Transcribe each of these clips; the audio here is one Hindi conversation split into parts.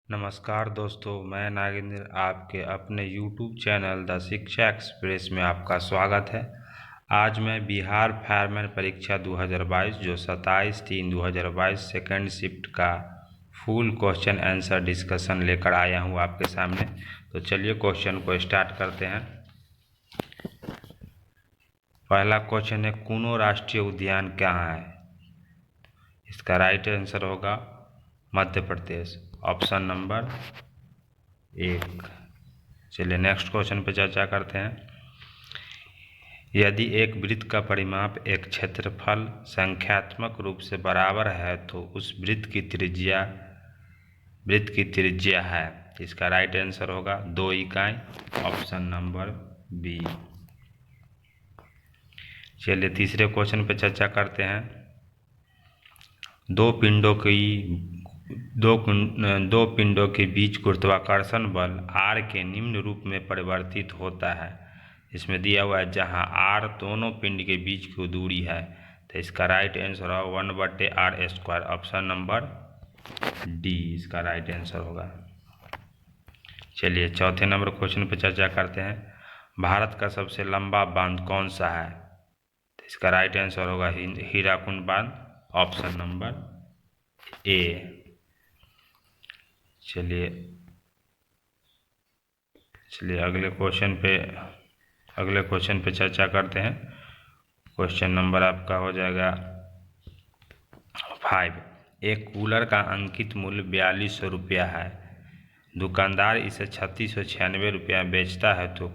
नमस्कार दोस्तों, मैं नागेंद्र आपके अपने YouTube चैनल द शिक्षा एक्सप्रेस में आपका स्वागत है। आज मैं बिहार फायरमैन परीक्षा 2022 जो 27/3/2022 सेकेंड शिफ्ट का फुल क्वेश्चन आंसर डिस्कशन लेकर आया हूं आपके सामने। तो चलिए क्वेश्चन को स्टार्ट करते हैं। पहला क्वेश्चन है, कूनो राष्ट्रीय उद्यान कहाँ है? इसका राइट आंसर होगा मध्य प्रदेश, ऑप्शन नंबर 1। चलिए नेक्स्ट क्वेश्चन पे चर्चा करते हैं। यदि एक वृत्त का परिमाप एक क्षेत्रफल संख्यात्मक रूप से बराबर है तो उस वृत्त की त्रिज्या है। इसका राइट आंसर होगा 2 इकाई, ऑप्शन नंबर बी। चलिए तीसरे क्वेश्चन पे चर्चा करते हैं। दो पिंडों के बीच गुरुत्वाकर्षण बल r के निम्न रूप में परिवर्तित होता है। इसमें दिया हुआ है जहां r दोनों पिंड के बीच की दूरी है। तो इसका राइट आंसर होगा 1/r², ऑप्शन नंबर डी इसका राइट आंसर होगा। चलिए चौथे नंबर क्वेश्चन पर चर्चा करते हैं। भारत का सबसे लंबा बांध कौन सा है? तो इसका राइट आंसर होगा हीराकुंड बांध, ऑप्शन नंबर ए। चलिए अगले क्वेश्चन पे चर्चा करते हैं। क्वेश्चन नंबर आपका हो जाएगा 5। एक कूलर का अंकित मूल्य 4200 रुपया है। दुकानदार इसे 3696 रुपया बेचता है तो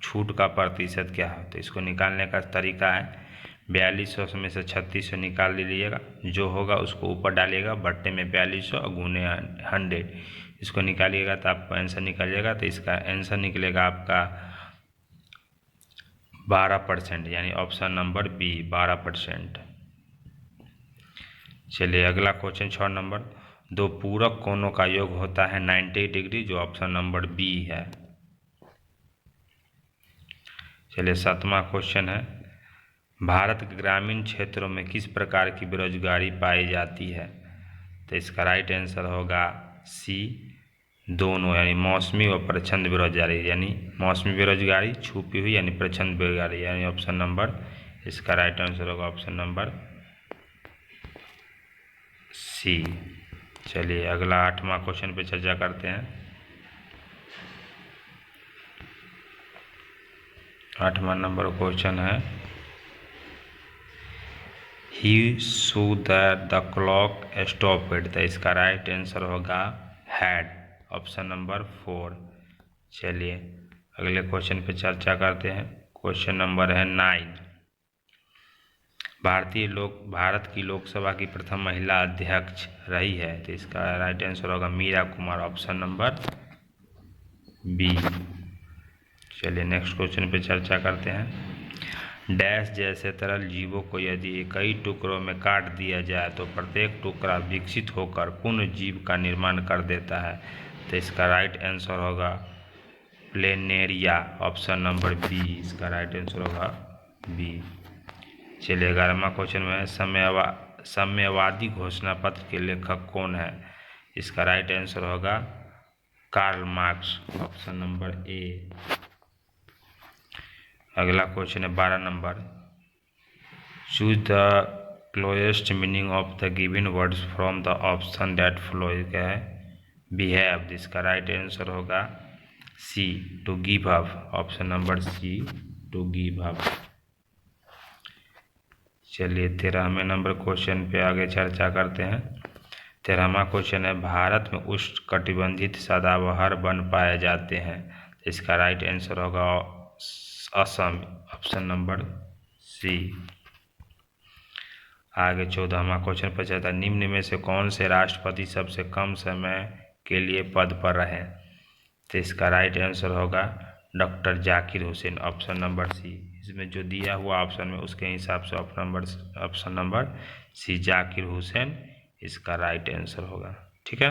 छूट का प्रतिशत क्या है? तो इसको निकालने का तरीका है, 4200 में से 3600 निकाल लीजिएगा, जो होगा उसको ऊपर डालिएगा, बट्टे में 4200 गुने 100, इसको निकालिएगा तो आपको आंसर निकल जाएगा। तो इसका आंसर निकलेगा आपका 12%, यानी ऑप्शन नंबर बी 12%। चलिए अगला क्वेश्चन 6 नंबर। दो पूरक कोणों का योग होता है 90 डिग्री, जो ऑप्शन नंबर बी है। चलिए 7वां क्वेश्चन है, भारत के ग्रामीण क्षेत्रों में किस प्रकार की बेरोजगारी पाई जाती है? तो इसका राइट आंसर होगा सी, दोनों, यानी मौसमी और प्रच्छन्न बेरोजगारी, यानी मौसमी बेरोजगारी, छुपी हुई यानी प्रच्छन्न बेरोजगारी, यानी ऑप्शन नंबर, इसका राइट आंसर होगा ऑप्शन नंबर सी। चलिए अगला 8वां क्वेश्चन पे चर्चा करते हैं। 8वां नंबर क्वेश्चन है, he so that the clock stopped. तो इसका राइट आंसर होगा हैड, ऑप्शन नंबर 4। चलिए अगले क्वेश्चन पे चर्चा करते हैं। क्वेश्चन नंबर है 9। भारत की लोकसभा की प्रथम महिला अध्यक्ष रही है। तो इसका राइट आंसर होगा Meira Kumar, option number B. चलिए नेक्स्ट क्वेश्चन पे चर्चा करते हैं। डैश जैसे तरल जीवों को यदि कई टुकड़ों में काट दिया जाए तो प्रत्येक टुकड़ा विकसित होकर पूर्ण जीव का निर्माण कर देता है। तो इसका राइट आंसर होगा प्लेनेरिया, ऑप्शन नंबर बी, इसका राइट आंसर होगा बी। चलिए 11वां क्वेश्चन में साम्यवादी घोषणा पत्र के लेखक कौन है? इसका राइट आंसर होगा Karl Marx, option number A. अगला क्वेश्चन है 12 number. Choose the closest meaning of the given words from the option that follow. क्या है? बिहेव, इसका राइट आंसर होगा C, to give up, option number C, to give up. चलिए 13वें नंबर क्वेश्चन पे आगे चर्चा करते हैं। 13वां क्वेश्चन है, भारत में उष्णकटिबंधीय सदाबहार वन पाए जाते हैं। इसका राइट आंसर होगा असम, ऑप्शन नंबर सी। आगे 14वां क्वेश्चन पर चलता है, निम्न में से कौन से राष्ट्रपति सबसे कम समय के लिए पद पर रहे? तो इसका राइट आंसर होगा doctor Zakir Hussain, option number C. इसमें जो दिया हुआ ऑप्शन में उसके हिसाब से option number C Zakir Hussain इसका राइट आंसर होगा। ठीक है,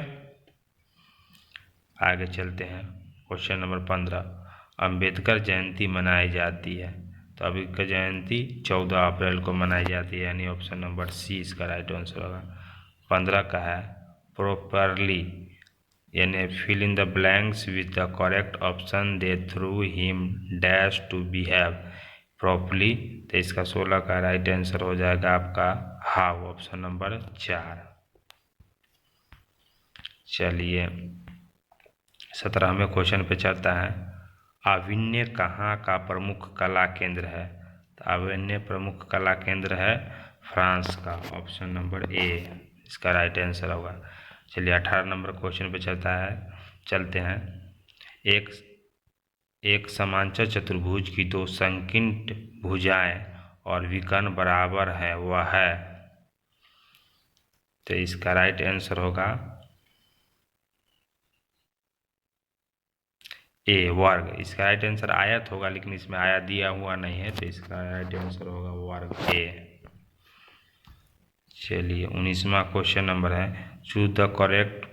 आगे चलते हैं। क्वेश्चन नंबर 15, अंबेडकर जयंती मनाई जाती है। तो अंबेडकर जयंती 14 अप्रैल को मनाई जाती है, यानी ऑप्शन नंबर सी इसका राइट आंसर होगा। 15 का है, प्रॉपरली यानी fill in the blanks with the correct option they through him dash to behave properly. तो इसका 16 का राइट आंसर हो जाएगा आपका हाउ, ऑप्शन नंबर 4। चलिए 17वें क्वेश्चन पे चलता है। आविन्य कहाँ का प्रमुख कला केंद्र है? तो आविन्य प्रमुख कला केंद्र है फ्रांस का, ऑप्शन नंबर ए इसका राइट आंसर होगा। चलिए 18 नंबर क्वेश्चन पे चलते हैं। एक समांतर चतुर्भुज की दो संकीर्ण भुजाएं और विकर्ण बराबर है, वह है। तो इसका राइट आंसर होगा ए वर्ग। इसका राइट आंसर आयत होगा, लेकिन इसमें आयत दिया हुआ नहीं है, तो इसका राइट आंसर होगा वर्ग ए। चलिए 19वां क्वेश्चन नंबर है। Choose the correct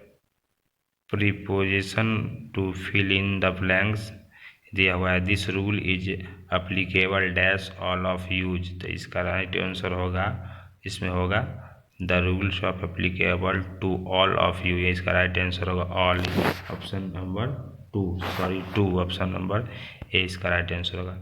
preposition to fill in the blanks. दिया हुआ है this rule is applicable dash all of use. तो इसका राइट आंसर होगा, इसमें होगा the rules of applicable to all of you. इसका राइट आंसर होगा all, option number 2 option number A इसका राइट आंसर होगा।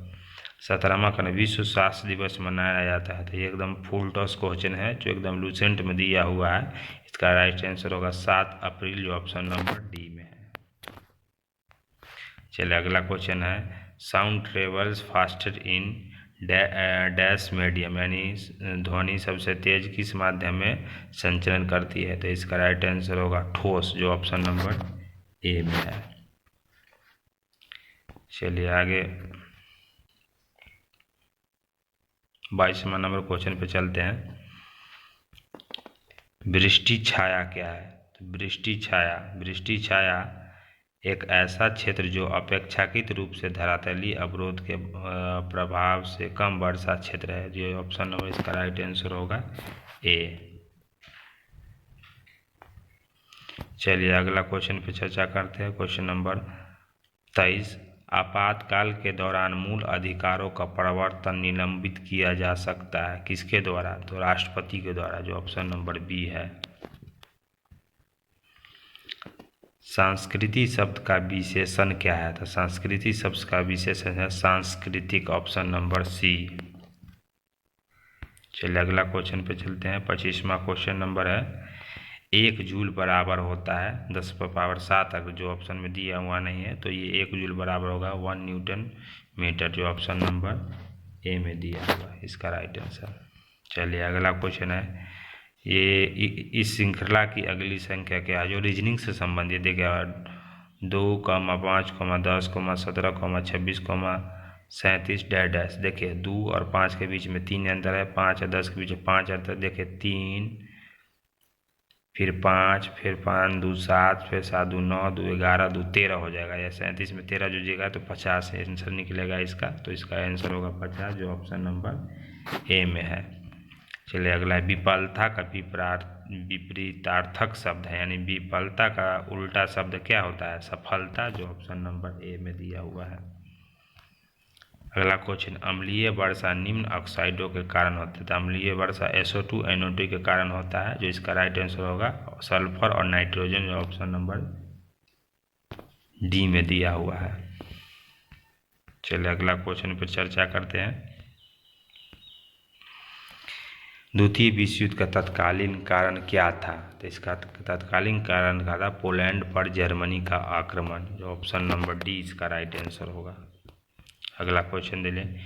17वां का विश्व स्वास्थ्य दिवस मनाया जाता है। तो ये एकदम फुल टॉस क्वेश्चन है जो एकदम लूसेंट में दिया हुआ है। इसका राइट आंसर होगा 7 अप्रैल, जो ऑप्शन नंबर डी में है। चलिए अगला क्वेश्चन है। Sound travels faster in dash medium, यानी ध्वनि सबसे तेज किस माध्यम में संचरण करती है? तो इसका राइट आंसर होगा ठोस, जो ऑप्शन नंबर ए में है। चलिए आगे 22वां नंबर क्वेश्चन पे चलते हैं। वृष्टि छाया क्या है? तो वृष्टि छाया एक ऐसा क्षेत्र जो अपेक्षाकृत रूप से धरातलीय अवरोध के प्रभाव से कम वर्षा क्षेत्र है, जो ऑप्शन नंबर इसका राइट आंसर होगा ए। चलिए अगला क्वेश्चन पे चर्चा करते हैं। Question number 23। आपातकाल के दौरान मूल अधिकारों का प्रवर्तन निलंबित किया जा सकता है, किसके द्वारा? तो राष्ट्रपति के द्वारा, जो ऑप्शन नंबर बी है। संस्कृति शब्द का विशेषण क्या है? तो संस्कृति शब्द का विशेषण है सांस्कृतिक, ऑप्शन नंबर सी। चलिए अगला क्वेश्चन पे चलते हैं। 25वां क्वेश्चन नंबर है। 1 जूल बराबर होता है 10⁻7, अगर जो ऑप्शन में दिया हुआ नहीं है, तो ये 1 जूल बराबर होगा 1 न्यूटन मीटर, जो ऑप्शन नंबर ए में दिया हुआ है, इसका राइट आंसर। चलिए अगला क्वेश्चन है। ये इस श्रृंखला की अगली संख्या क्या है? जो रीजनिंग से संबंधित देखिए 2, 5, 10, 17, 26, 37 डैश। देखिए 2 और 5 के बीच में 3 अंतर है, 5 और 10 के बीच में 5 अंतर। देखिए 3, फिर 5, फिर 5 2 7, फिर 7 2 9, 2 11, 2 13 हो जाएगा। या 37 में 13 जुड़ेगा तो 50 आंसर निकलेगा इसका। तो इसका आंसर होगा 50, जो ऑप्शन नंबर ए में है। चलिए अगला है। विफलता का विपरीतार्थक शब्द है, यानी विफलता का उल्टा शब्द क्या होता है? सफलता, जो ऑप्शन नंबर ए में दिया हुआ है। अगला क्वेश्चन। अम्लीय वर्षा निम्न ऑक्साइडों के कारण होता है। तो अम्लीय वर्षा SO2 NO2 के कारण होता है, जो इसका राइट आंसर होगा सल्फर और नाइट्रोजन, जो ऑप्शन नंबर डी में दिया हुआ है। चलिए अगला क्वेश्चन पर चर्चा करते हैं। द्वितीय विश्व युद्ध का तत्कालीन कारण क्या था? तो इसका तत्कालीन कारण का था पोलैंड पर जर्मनी का आक्रमण, जो ऑप्शन नंबर डी इसका राइट आंसर होगा। अगला क्वेश्चन दे लें।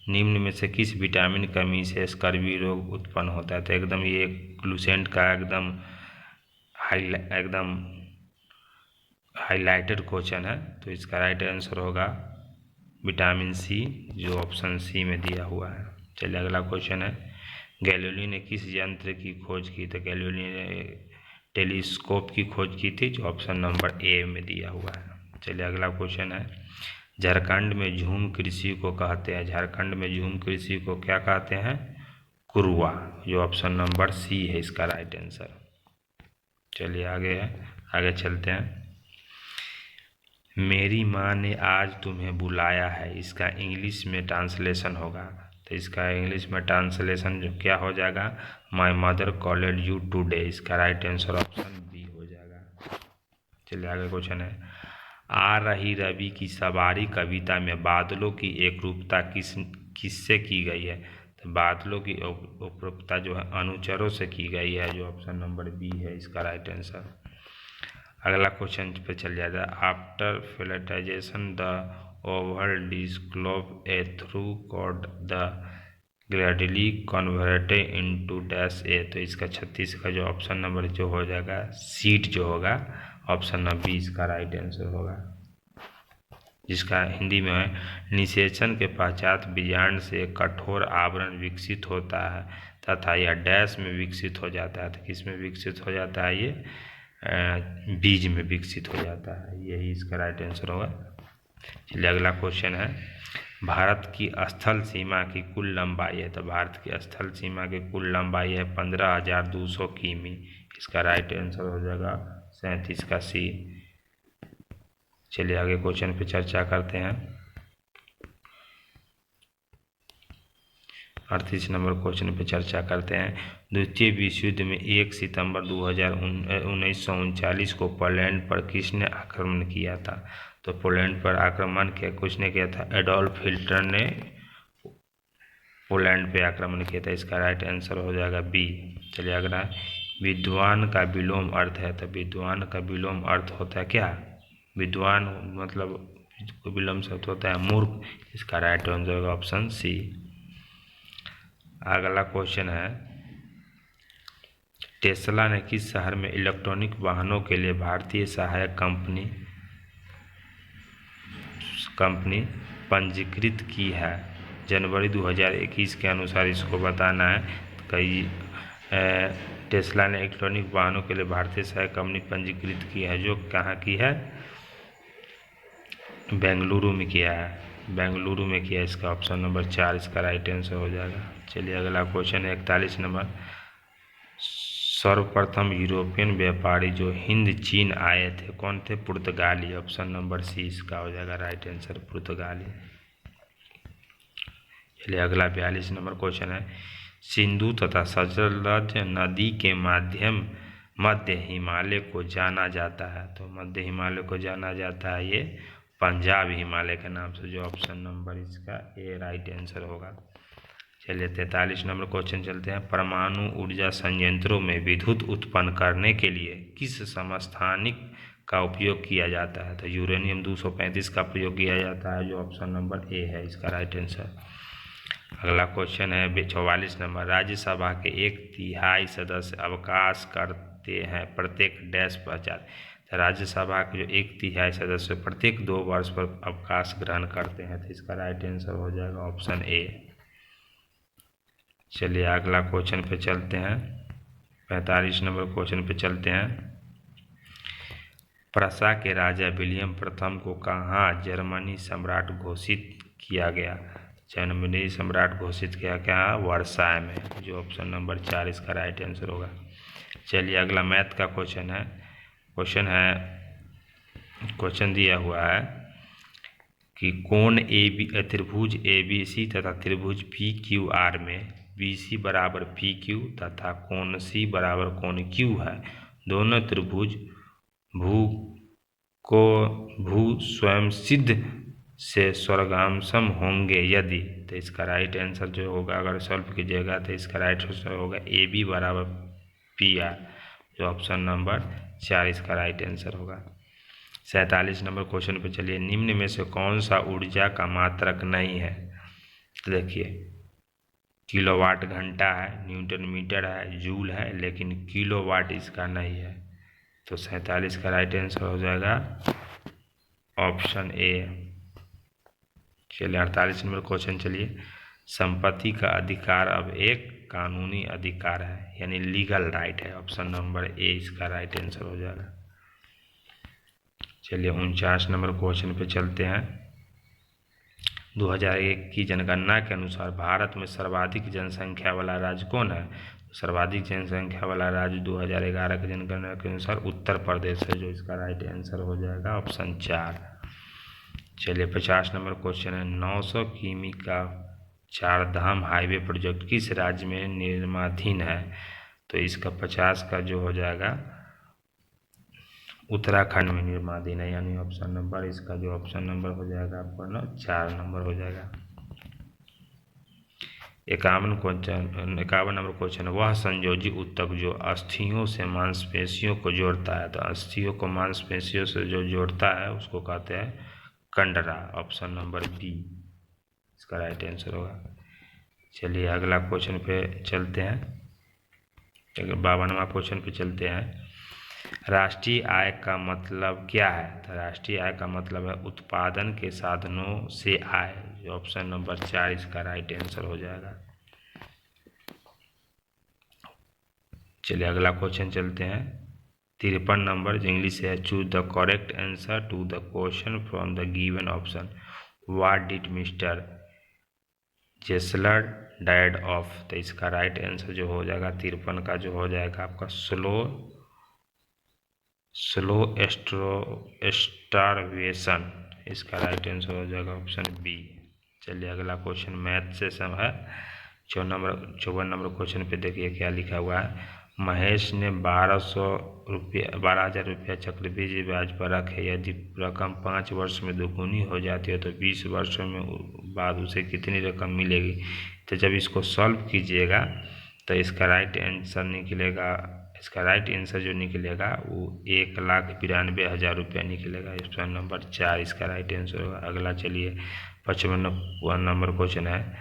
निम्न में से किस विटामिन कमी से स्कर्वी रोग उत्पन्न होता है? तो एकदम ये ग्लूसेंट का एकदम हाईलाइटेड क्वेश्चन है, तो इसका राइट आंसर होगा विटामिन सी, जो ऑप्शन सी में दिया हुआ है। चलिए अगला क्वेश्चन है। गैलीलियो ने किस यंत्र की खोज की? तो गैलीलियो ने टेलीस्कोप की खोज की थी, जो ऑप्शन नंबर ए में दिया हुआ है। चलिए अगला क्वेश्चन है। झारखंड में झूम कृषि को कहते हैं, झारखंड में झूम कृषि को क्या कहते हैं? कुरुआ, जो ऑप्शन नंबर सी है इसका राइट आंसर। चलिए आगे चलते हैं। मेरी माँ ने आज तुम्हें बुलाया है, इसका इंग्लिश में ट्रांसलेशन होगा। तो इसका इंग्लिश में ट्रांसलेशन जो क्या हो जाएगा? My mother called you today, इसका राइट आंसर ऑप्शन बी हो जाएगा। चलिए आगे क्वेश्चन है, आ रही रवि की सवारी कविता में बादलों की एकरूपता किससे की गई है? तो बादलों की एकरूपता जो है अनुचरों से की गई है, जो ऑप्शन नंबर बी है इसका राइट आंसर। अगला क्वेश्चन पे चल जाता है, आफ्टर फिलेटाइजेशन द ओवल डिस्क्लोब a through cord the gradually converted into dash A. तो इसका 36 का जो ऑप्शन नंबर जो हो जाएगा सीट जो होगा ऑप्शन नंबर बी इसका राइट आंसर होगा, जिसका हिंदी में है, निषेचन के पश्चात बीजांड से कठोर आवरण विकसित होता है तथा यह डैश में विकसित हो जाता है। तो किस में विकसित हो जाता है? ये बीज में विकसित हो जाता है, यही इसका राइट आंसर होगा। चलिए अगला क्वेश्चन है, भारत की स्थल सीमा की कुल लंबाई है। तो भारत की स्थल सीमा की कुल लंबाई है 15,200 किमी, इसका राइट आंसर हो जाएगा 37 का सी। चलिए आगे क्वेश्चन पे चर्चा करते हैं। 38 नंबर क्वेश्चन पे चर्चा करते हैं, द्वितीय विश्व युद्ध में 1 सितंबर 1939 को पोलैंड पर किसने आक्रमण किया था? तो पोलैंड पर आक्रमण किसने किया था? एडोल्फ हिटलर ने पोलैंड पे आक्रमण किया था, इसका राइट आंसर हो जाएगा बी। चलिए अगला, विद्वान का विलोम अर्थ है। तो विद्वान का विलोम अर्थ होता है क्या? विद्वान मतलब विलोम शब्द होता है मूर्ख, इसका राइट आंसर होगा ऑप्शन सी। अगला क्वेश्चन है, टेस्ला ने किस शहर में इलेक्ट्रॉनिक वाहनों के लिए भारतीय सहायक कंपनी पंजीकृत की है? जनवरी 2021 के अनुसार इसको बताना है। कई टेस्ला ने इलेक्ट्रॉनिक वाहनों के लिए भारतीय सहायक कंपनी पंजीकृत की है, जो कहाँ की है? बेंगलुरु में किया है, बेंगलुरु में किया, इसका ऑप्शन नंबर 4 इसका राइट आंसर हो जाएगा। चलिए अगला क्वेश्चन है 41 नंबर, सर्वप्रथम यूरोपियन व्यापारी जो हिंद चीन आए थे कौन थे? पुर्तगाली, ऑप्शन नंबर सी इसका हो जाएगा राइट आंसर पुर्तगाली। चलिए अगला 42 नंबर क्वेश्चन है, सिंधु तथा सतलज नदी के मध्य हिमालय को जाना जाता है। तो मध्य हिमालय को जाना जाता है ये पंजाब हिमालय के नाम से, जो ऑप्शन नंबर इसका ए राइट आंसर होगा। चलिए 43 नंबर क्वेश्चन चलते हैं, परमाणु ऊर्जा संयंत्रों में विद्युत उत्पन्न करने के लिए किस समस्थानिक का उपयोग किया जाता है? तो यूरेनियम 235 का प्रयोग किया जाता है, जो ऑप्शन नंबर ए है इसका राइट आंसर। अगला क्वेश्चन है 44 नंबर, राज्यसभा के 1/3 सदस्य अवकाश करते हैं प्रत्येक डैश पश्चात। राज्यसभा के जो 1/3 सदस्य प्रत्येक 2 वर्ष पर अवकाश ग्रहण करते हैं, तो इसका राइट आंसर हो जाएगा ऑप्शन ए। चलिए अगला क्वेश्चन पे चलते हैं, 45 नंबर क्वेश्चन पे चलते हैं, प्रसा के राजा विलियम प्रथम को कहाँ जर्मनी सम्राट घोषित किया गया? जर्मनी सम्राट घोषित किया क्या? वर्साय में, जो ऑप्शन नंबर 4 इसका राइट आंसर होगा। चलिए अगला मैथ का क्वेश्चन दिया हुआ है कि कोण त्रिभुज ABC तथा त्रिभुज PQR में BC बराबर PQ तथा कोण C बराबर कोण Q है। दोनों त्रिभुज भू स्वयं सिद्ध से स्वर्गांशम होंगे यदि, तो इसका राइट आंसर जो होगा अगर सॉल्व कीजिएगा तो इसका राइट आंसर होगा AB बराबर PR, जो ऑप्शन नंबर 4 इसका राइट आंसर होगा। 47 नंबर क्वेश्चन पे चलिए, निम्न में से कौन सा ऊर्जा का मात्रक नहीं है? तो देखिए, किलोवाट घंटा है, न्यूटन मीटर है, जूल है, लेकिन किलोवाट इसका नहीं है। तो 47 का राइट आंसर हो जाएगा ऑप्शन ए। चलिए 48 नंबर क्वेश्चन चलिए, संपत्ति का अधिकार अब एक कानूनी अधिकार है, यानी लीगल राइट है, ऑप्शन नंबर ए इसका राइट आंसर हो जाएगा। चलिए 49 नंबर क्वेश्चन पे चलते हैं, 2001 की जनगणना के अनुसार भारत में सर्वाधिक जनसंख्या वाला राज्य कौन है? सर्वाधिक जनसंख्या वाला राज्य 2011 की जनगणना के अनुसार उत्तर प्रदेश है, जो इसका राइट आंसर हो जाएगा ऑप्शन 4। चलिए 50 नंबर क्वेश्चन है, 900 किमी का 4 धाम हाईवे प्रोजेक्ट किस राज्य में निर्माणाधीन है? तो इसका 50 का जो हो जाएगा उत्तराखंड में निर्माणाधीन है, यानी ऑप्शन नंबर इसका जो ऑप्शन नंबर हो जाएगा आपका ना 4 नंबर हो जाएगा। 51 नंबर क्वेश्चन, वह संयोजी ऊतक जो अस्थियों से मांसपेशियों को जोड़ता है, तो अस्थियों को मांसपेशियों से जो जोड़ता है उसको कहते हैं कंडरा, ऑप्शन नंबर बी इसका राइट आंसर होगा। चलिए अगला क्वेश्चन पे चलते हैं, 52वां क्वेश्चन पे चलते हैं। राष्ट्रीय आय का मतलब क्या है? तो राष्ट्रीय आय का मतलब है उत्पादन के साधनों से आय, जो ऑप्शन नंबर 4 इसका राइट आंसर हो जाएगा। चलिए अगला क्वेश्चन चलते हैं, 53 नंबर, जो इंग्लिश है, choose the correct answer to the question from the given option. What did Mister Jessler died of? तो इसका राइट आंसर जो हो जाएगा 53 का जो हो जाएगा आपका स्लो स्टारवेशन, इसका राइट आंसर हो जाएगा ऑप्शन बी। चलिए अगला क्वेश्चन मैथ से सब है, 54 नंबर क्वेश्चन पे देखिए क्या लिखा हुआ है। महेश ने 12,000 रुपया चक्रवृद्धि ब्याज पर रखे, यदि रकम 5 वर्ष में दोगुनी हो जाती है तो 20 वर्षों में बाद उसे कितनी रकम मिलेगी? तो जब इसको सॉल्व कीजिएगा तो इसका राइट आंसर निकलेगा, इसका राइट आंसर जो निकलेगा वो 1,92,000 रुपया निकलेगा। ऑप्शन नंबर 4 इसका राइट आंसर होगा। अगला चलिए 55 नंबर क्वेश्चन है,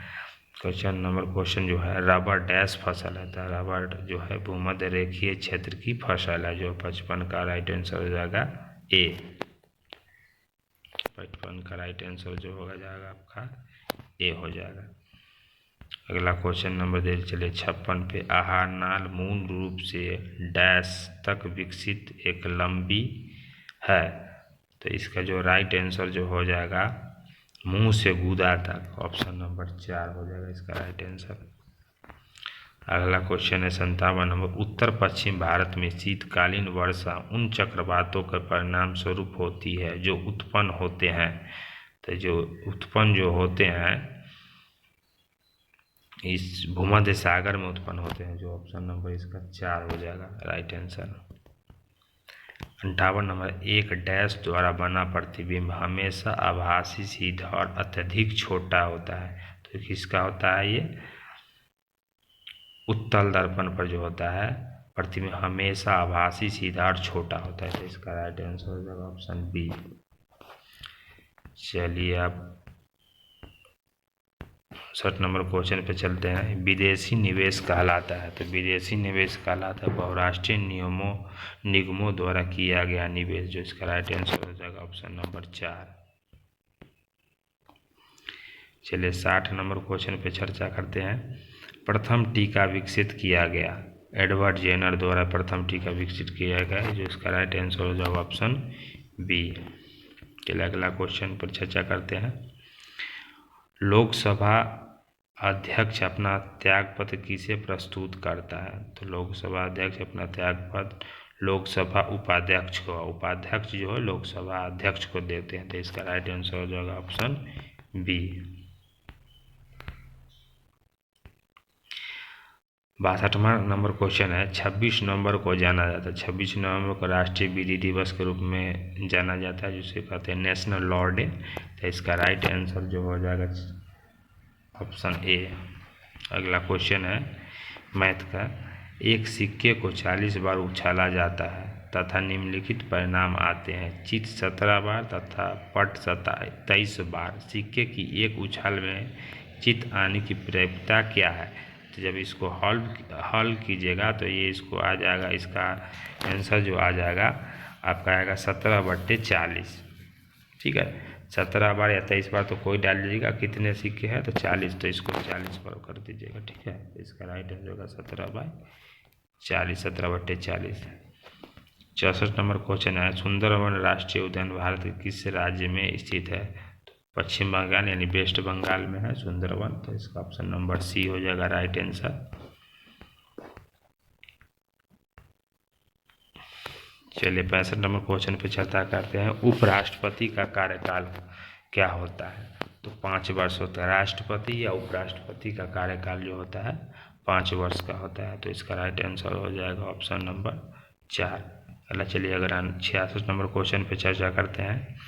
क्वेश्चन जो है, रबर डैश फसल है, तो रबर जो है भूमध्य रेखीय क्षेत्र की फसल है, जो 55 का राइट आंसर हो जाएगा ए। 55 का राइट आंसर जो होगा जाएगा आपका ए हो जाएगा। अगला क्वेश्चन नंबर दे चलिए 56 पे, आहार नाल मूल रूप से डैश तक विकसित एक लंबी है, तो इसका जो राइट आंसर जो हो जाएगा मुंह से गूदा तक, ऑप्शन नंबर 4 हो जाएगा इसका राइट आंसर। अगला क्वेश्चन है 57 नंबर, उत्तर पश्चिम भारत में शीतकालीन वर्षा उन चक्रवातों के परिणाम स्वरूप होती है जो उत्पन्न होते हैं, तो जो उत्पन्न जो होते हैं इस भूमध्य सागर में उत्पन्न होते हैं, जो ऑप्शन नंबर इसका 4 हो जाएगा राइट आंसर। 58 नंबर, एक डैश द्वारा बना प्रतिबिंब हमेशा आभासी, सीधा और अत्यधिक छोटा होता है, तो किसका होता है ये? उत्तल दर्पण पर जो होता है प्रतिबिंब हमेशा आभासी, सीधा और छोटा होता है, तो इसका राइट आंसर हो जाएगा ऑप्शन बी। चलिए अब 60 नंबर क्वेश्चन पे चलते हैं, विदेशी निवेश कहलाता है, तो विदेशी निवेश कहलाता है बहुराष्ट्रीय निगमों द्वारा किया गया निवेश, जो इसका राइट आंसर हो जाएगा ऑप्शन नंबर 4। चलिए 60 नंबर क्वेश्चन पे चर्चा करते हैं, प्रथम टीका विकसित किया गया, एडवर्ड जेनर द्वारा प्रथम टीका विकसित किया गया है, जो इसका राइट आंसर हो जाएगा ऑप्शन बी। चलिए अगला क्वेश्चन पर चर्चा करते हैं, लोकसभा अध्यक्ष अपना त्यागपत्र किसे प्रस्तुत करता है? तो लोकसभा अध्यक्ष अपना त्यागपत्र लोकसभा उपाध्यक्ष को, उपाध्यक्ष जो है लोकसभा अध्यक्ष को देते हैं, तो इसका राइट आंसर हो जाएगा ऑप्शन बी। 62वां नंबर क्वेश्चन है, 26 नवंबर को जाना जाता है, 26 नवंबर को राष्ट्रीय विधि दिवस के रूप में जाना जाता है, जिसे कहते हैं नेशनल लॉ डे, तो इसका राइट आंसर जो हो जाएगा ऑप्शन ए। अगला क्वेश्चन है मैथ का, एक सिक्के को 40 बार उछाला जाता है तथा निम्नलिखित परिणाम आते हैं, चित 17 बार तथा पट 23 बार, सिक्के की एक उछाल में चित आने की प्रवृत्ति क्या है? तो जब इसको हल कीजिएगा तो ये इसको आ जाएगा, इसका आंसर जो आ जाएगा आपका आएगा 17/40, ठीक है। 17 बार या 23 बार तो कोई डाल दीजिएगा, कितने सिक्के हैं तो 40, तो इसको 40 बार कर दीजिएगा, ठीक है। इसका राइट आंसर होगा 17/40, 17/40। 64 नंबर क्वेश्चन है, सुंदरवन राष्ट्रीय उद्यान भारत के किस राज्य में स्थित है? तो पश्चिम बंगाल यानी वेस्ट बंगाल में है सुंदरवन, तो इसका ऑप्शन नंबर सी हो जाएगा राइट आंसर। चलिए 65 नंबर क्वेश्चन पे चर्चा करते हैं, उपराष्ट्रपति का कार्यकाल क्या होता है? तो 5 वर्ष होता है। राष्ट्रपति या उपराष्ट्रपति का कार्यकाल जो होता है 5 वर्ष का होता है, तो इसका राइट आंसर हो जाएगा ऑप्शन नंबर 4। अगला चलिए अगर 66 नंबर क्वेश्चन पे चर्चा करते हैं।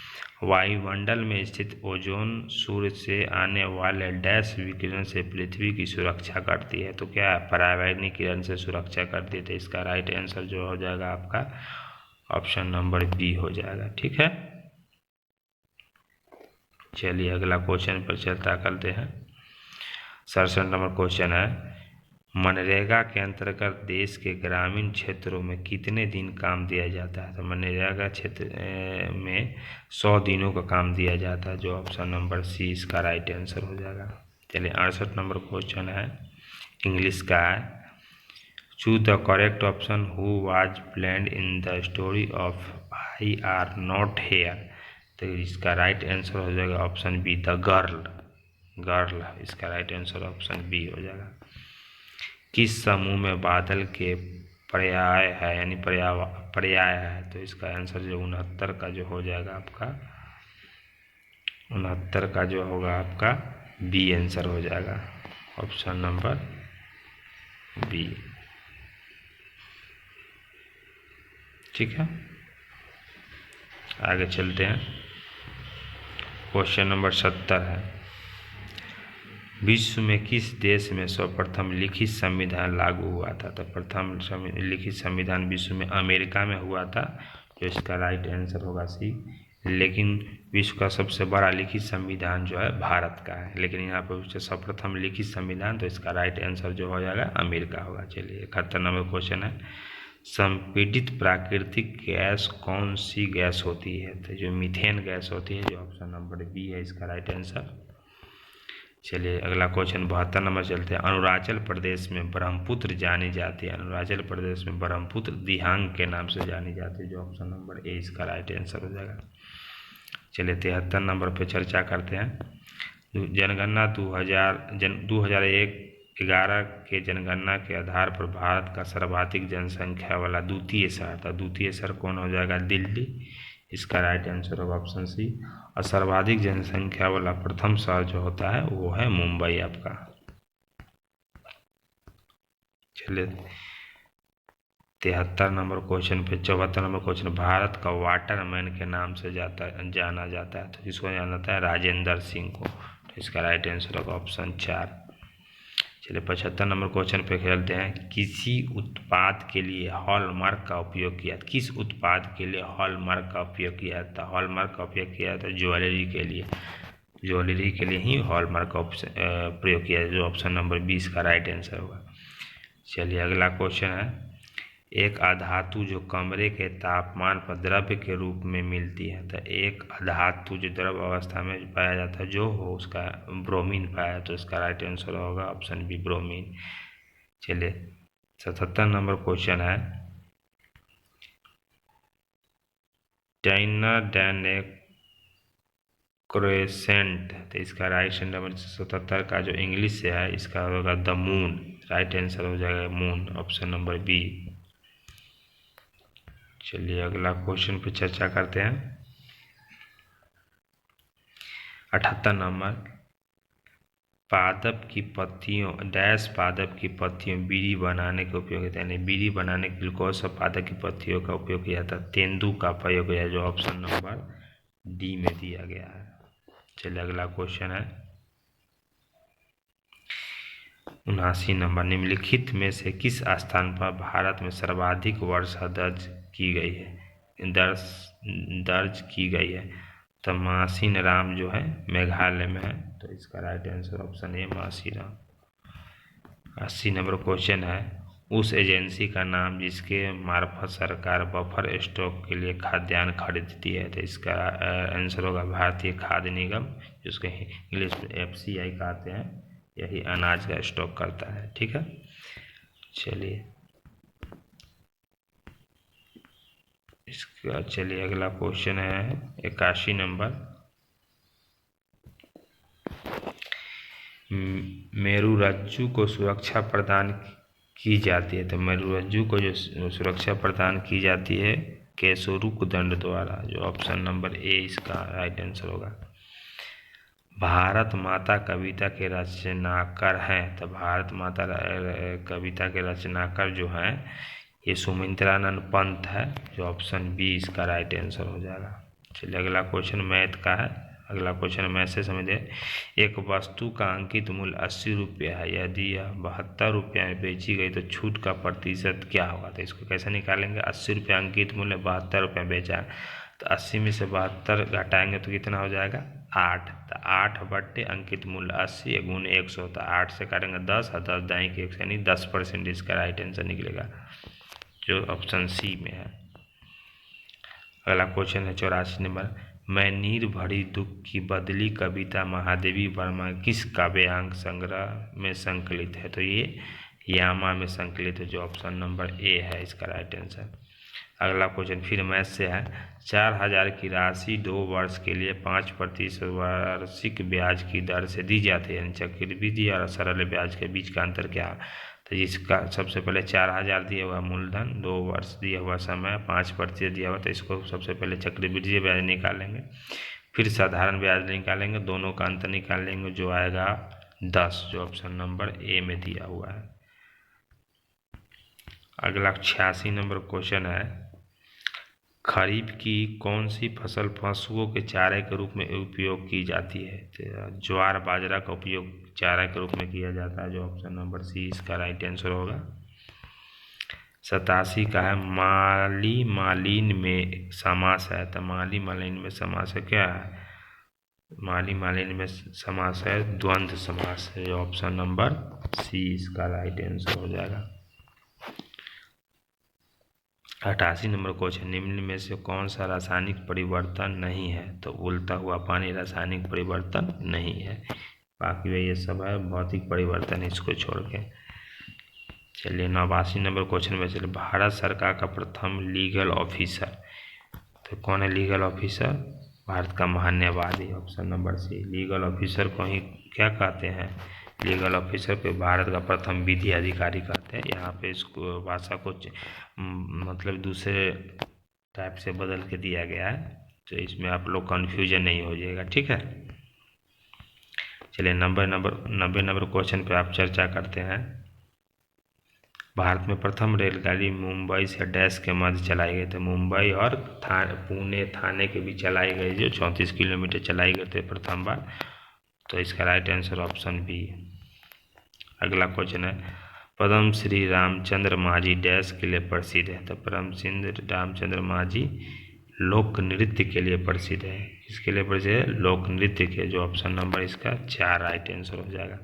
वायुमंडल में स्थित ओजोन सूर्य से आने वाले डैश विकिरण से पृथ्वी की सुरक्षा करती है। तो क्या है, पराबैंगनी किरण से सुरक्षा करती है। तो इसका राइट आंसर जो हो जाएगा आपका ऑप्शन नंबर बी हो जाएगा। ठीक है, चलिए अगला क्वेश्चन पर चर्चा करते हैं। 67 नंबर क्वेश्चन है, मनरेगा के अंतर्गत देश के ग्रामीण क्षेत्रों में कितने दिन काम दिया जाता है। तो मनरेगा क्षेत्र में 100 दिनों का काम दिया जाता है, जो ऑप्शन नंबर सी इसका राइट आंसर हो जाएगा। चलिए 68 नंबर क्वेश्चन है, इंग्लिश का है। Choose the correct option who was planned in the story of I are not here. तो इसका राइट आंसर हो जाएगा option B the girl. Girl इसका राइट आंसर ऑप्शन बी हो जाएगा। किस समूह में बादल के पर्याय है, यानी पर्याय है। तो इसका आंसर जो 69 का जो हो जाएगा आपका 69 का जो होगा आपका बी आंसर हो जाएगा, ऑप्शन नंबर बी। ठीक है, आगे चलते हैं। क्वेश्चन नंबर 70 है, विश्व में किस देश में सर्वप्रथम लिखित संविधान लागू हुआ था। तो प्रथम लिखित संविधान विश्व में अमेरिका में हुआ था, जो इसका राइट आंसर होगा सी। लेकिन विश्व का सबसे बड़ा लिखित संविधान जो है भारत का है, लेकिन यहाँ पर सर्वप्रथम लिखित संविधान, तो इसका राइट आंसर जो हो जाएगा अमेरिका होगा। चलिए 71 नंबर क्वेश्चन है, संपीड़ित प्राकृतिक गैस कौन सी गैस होती है। तो जो मीथेन गैस होती है, जो ऑप्शन नंबर बी है इसका राइट आंसर। चलिए अगला क्वेश्चन 72 नंबर चलते हैं। अरुणाचल प्रदेश में ब्रह्मपुत्र जानी जाती है। अरुणाचल प्रदेश में ब्रह्मपुत्र दिहांग के नाम से जानी जाती है, जो ऑप्शन नंबर ए इसका राइट आंसर हो जाएगा। चलिए 73 नंबर पे चर्चा करते हैं। जनगणना 2011 के जनगणना के आधार पर भारत का सर्वाधिक जनसंख्या वाला द्वितीय शहर था। द्वितीय शहर कौन हो जाएगा, दिल्ली। इसका राइट आंसर होगा ऑप्शन सी। और सर्वाधिक जनसंख्या वाला प्रथम शहर जो होता है वो है मुंबई आपका। चलिए 73 नंबर क्वेश्चन पे 74 नंबर क्वेश्चन, भारत का वाटरमैन के नाम से जाना जाता है। तो किसको जाना जाता है, राजेंद्र सिंह को। तो इसका राइट आंसर होगा ऑप्शन 4। चलिए 75 नंबर क्वेश्चन पे खेलते हैं। किसी उत्पाद के लिए हॉलमार्क का उपयोग किया, किस उत्पाद के लिए हॉलमार्क का उपयोग किया था। हॉलमार्क का उपयोग किया था ज्वेलरी के लिए, ज्वेलरी के लिए ही हॉलमार्क का प्रयोग किया, जो ऑप्शन नंबर 20 का राइट आंसर होगा। चलिए अगला क्वेश्चन है, एक अधातु जो कमरे के तापमान पर द्रव्य के रूप में मिलती है। तो एक अधातु जो द्रव अवस्था में पाया जाता है जो हो, उसका ब्रोमीन पाया, तो इसका राइट आंसर होगा ऑप्शन बी ब्रोमीन। चलिए 77 नंबर क्वेश्चन है, चाइना डैन क्रोसेंट। तो इसका राइट नंबर 77 का जो इंग्लिश से है इसका होगा द मून। राइट आंसर हो जाएगा मून, ऑप्शन नंबर बी। चलिए अगला क्वेश्चन पे चर्चा करते हैं। 78 नंबर, पादप की पत्तियों डैश पादप की पत्तियों बीड़ी बनाने के उपयोग होता है, यानी बीड़ी बनाने के लिए कौन सा पादप की पत्तियों का उपयोग किया जाता है, तेंदू का प्रयोग किया, जो ऑप्शन नंबर डी में दिया गया है। चलिए अगला क्वेश्चन है 79 नंबर, निम्नलिखित में से किस स्थान पर भारत में सर्वाधिक वर्षा दर्ज की गई है। तो मासीराम जो है मेघालय में है, तो इसका right answer option A Mawsynram. 80 number question है, उस एजेंसी का नाम जिसके मार्फत सरकार बफर स्टॉक के लिए खाद्यान्न खरीदती है। तो इसका आंसर होगा भारतीय खाद्य निगम, जिसको इंग्लिश में FCI कहते हैं। यही अनाज का स्टॉक करता है। ठीक है, चलिए इसका चलिए अगला क्वेश्चन है 81 नंबर, मेरुरज्जु को सुरक्षा प्रदान की जाती है। तो मेरुरज्जु को जो सुरक्षा प्रदान की जाती है केशोरुक दंड द्वारा, जो ऑप्शन नंबर ए इसका राइट आंसर होगा। भारत माता कविता के रचनाकार हैं। तो भारत माता कविता के रचनाकार जो हैं ये सुमित्रानंद पंत है, जो ऑप्शन बी इसका राइट आंसर हो जाएगा। चलिए अगला क्वेश्चन मैथ का है। अगला क्वेश्चन मैथ से समझिए, एक वस्तु का अंकित मूल्य 80 रुपये है, यदि यह 72 रुपये में बेची गई तो छूट का प्रतिशत क्या होगा। तो इसको कैसे निकालेंगे, 80 रुपये अंकित मूल्य, 72 रुपये बेचा है, तो 80 में से 72 घटाएंगे तो कितना हो जाएगा 8। तो 8 बट्टे अंकित मूल्य 80 गुणे 100, तो 8 से काटेंगे 10 और 10 दाएँ के 100 यानी 10% इसका राइट आंसर निकलेगा, जो ऑप्शन सी में है। अगला क्वेश्चन है 84 नंबर, मैं नीर भरी दुख की बदली कविता महादेवी वर्मा किस काव्यांग संग्रह में संकलित है। तो ये यामा में संकलित है, जो ऑप्शन नंबर ए है इसका राइट आंसर। अगला क्वेश्चन फिर मैथ से है, 4000 की राशि 2 वर्ष के लिए 5% वार्षिक ब्याज की दर से दी जाती है, यानी चक्रवृद्धि और सरल ब्याज के बीच का अंतर क्या है। तो जिसका सबसे पहले 4000 दिया हुआ मूलधन, 2 वर्ष दिया हुआ समय, 5% दिया हुआ, तो इसको सबसे पहले चक्रवृद्धि ब्याज निकालेंगे, फिर साधारण ब्याज निकालेंगे, दोनों का अंतर निकालेंगे, जो आएगा 10, जो ऑप्शन नंबर ए में दिया हुआ है। अगला 86 नंबर क्वेश्चन है, खरीफ की कौन सी फसल पशुओं के चारे के रूप में उपयोग की जाती है। तो ज्वार बाजरा का उपयोग चारा के रूप में किया जाता है, जो ऑप्शन नंबर सी इसका राइट आंसर होगा। 87 का है, माली मालिन में समास है। तो माली मालिन में समास है क्या है, माली मालिन में समास है द्वंद्व समास है, जो ऑप्शन नंबर सी इसका राइट आंसर हो जाएगा। 88 नंबर क्वेश्चन, निम्न में से कौन सा रासायनिक परिवर्तन नहीं है। तो उबलता हुआ पानी रासायनिक परिवर्तन नहीं है, बाकी वह ये सब है भौतिक परिवर्तन, इसको छोड़ के। चलिए 89 नंबर क्वेश्चन में चलिए, भारत सरकार का प्रथम लीगल ऑफिसर, तो कौन है लीगल ऑफिसर, भारत का महान्यायवादी, option number C. Legal officer को ही क्या कहते हैं, लीगल ऑफिसर को भारत का प्रथम विधि अधिकारी कहते हैं। यहाँ पे इसको भाषा को मतलब दूसरे टाइप से बदल के दिया गया है, तो इसमें आप लोग कन्फ्यूजन नहीं हो जाएगा, ठीक है। चलिए 90 नंबर क्वेश्चन पे आप चर्चा करते हैं। भारत में प्रथम रेलगाड़ी मुंबई से डैश के मध्य चलाई गई थी, मुंबई और पुणे थाने के बीच चलाई गई, जो 34 किलोमीटर चलाई गई थी प्रथम बार, तो इसका राइट आंसर ऑप्शन बी। अगला क्वेश्चन है, पद्म श्री रामचंद्र मांझी डैश के लिए प्रसिद्ध है। तो पद्म श्री रामचंद्र मांझी लोक नृत्य के लिए प्रसिद्ध है, इसके लिए प्रसिद्ध है लोक नृत्य के, जो ऑप्शन नंबर इसका 4 राइट आंसर हो जाएगा।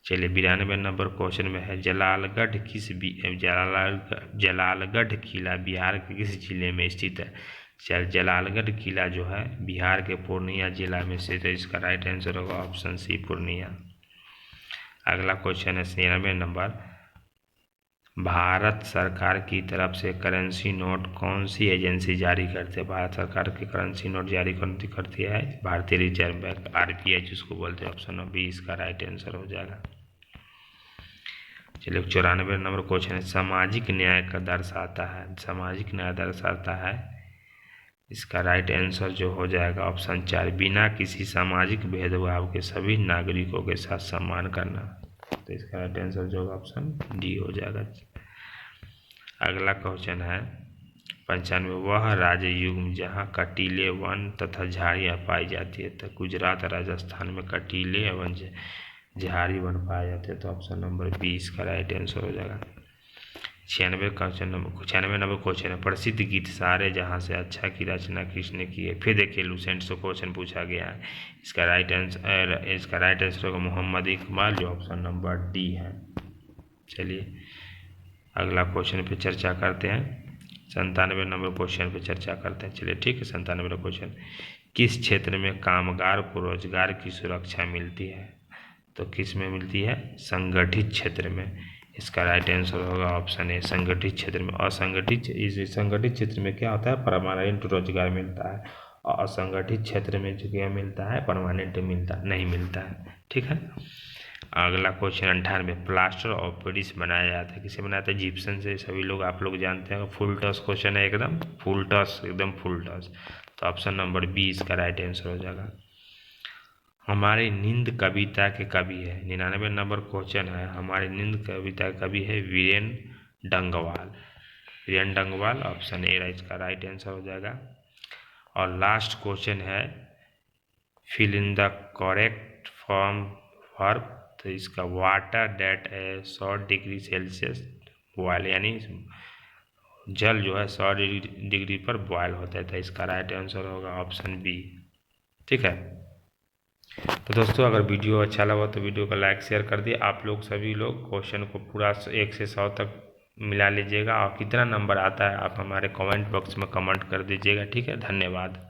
चलिए 92 नंबर क्वेश्चन में है, जलालगढ़ किला बिहार के किस जिले में स्थित है। जलालगढ़ किला जो है बिहार के पूर्णिया जिला में स्थित है, इसका राइट आंसर होगा ऑप्शन सी पूर्णिया। अगला क्वेश्चन है 96 नंबर, भारत सरकार की तरफ से करेंसी नोट कौन सी एजेंसी जारी करती है। भारत सरकार की करेंसी नोट जारी करती है भारतीय रिजर्व बैंक, RBI जिसको बोलते हैं, ऑप्शन बी इसका राइट आंसर हो जाएगा। चलिए 94 नंबर क्वेश्चन है, सामाजिक न्याय का दर्शाता है, सामाजिक न्याय दर्शाता है, इसका राइट आंसर जो हो जाएगा ऑप्शन 4, बिना किसी सामाजिक भेदभाव के सभी नागरिकों के साथ सम्मान करना, तो इसका राइट आंसर जो होगा ऑप्शन डी हो जाएगा। अगला क्वेश्चन है 95, वह राज्य युग जहाँ कटीले वन तथा झाड़ियाँ पाई जाती है। तो गुजरात राजस्थान में कटीले एवं झाड़ी वन पाए जाते हैं, तो ऑप्शन नंबर बी इसका राइट आंसर हो जाएगा। 96 नंबर क्वेश्चन है, प्रसिद्ध गीत सारे जहाँ से अच्छा की रचना किसने की है। फिर देखिए लूसेंट से क्वेश्चन पूछा गया है, इसका राइट आंसर होगा मोहम्मद इकबाल, जो ऑप्शन नंबर डी है। चलिए अगला क्वेश्चन पे चर्चा करते हैं, 97 नंबर क्वेश्चन पे चर्चा करते हैं। चलिए ठीक है, 97 नंबर क्वेश्चन, किस क्षेत्र में कामगार को रोजगार की सुरक्षा मिलती है। तो किस में मिलती है, संगठित क्षेत्र में, इसका राइट आंसर होगा ऑप्शन ए संगठित क्षेत्र में। संगठित क्षेत्र में क्या होता है, परमानेंट रोजगार मिलता है, और असंगठित क्षेत्र में जो क्या मिलता है, परमानेंट नहीं मिलता है, ठीक है। अगला क्वेश्चन 98, प्लास्टर ऑफ पेरिस बनाया जाता है, किसे बनाया जाता है, जिप्सम से, सभी लोग आप लोग जानते हैं, फुल टॉस क्वेश्चन है, एकदम फुल टॉस, तो ऑप्शन नंबर बी इसका राइट आंसर हो जाएगा। हमारी नींद कविता के कवि है, 99 नंबर क्वेश्चन है, हमारी नींद कविता के कवि है वीरेन डंगवाल, प्रियन डंगवाल, ऑप्शन ए इसका राइट आंसर हो जाएगा। और लास्ट क्वेश्चन है fill in the correct form verb, तो इसका water date 100 degree Celsius boil, यानी जल जो है 100 डिग्री पर बॉयल होता है, तो इसका राइट आंसर होगा ऑप्शन बी। ठीक है, तो दोस्तों अगर वीडियो अच्छा लगा तो वीडियो को लाइक शेयर कर दिए। आप लोग सभी लोग क्वेश्चन को पूरा 1 से 100 तक मिला लीजिएगा और कितना नंबर आता है आप हमारे कमेंट बॉक्स में कमेंट कर दीजिएगा। ठीक है, धन्यवाद।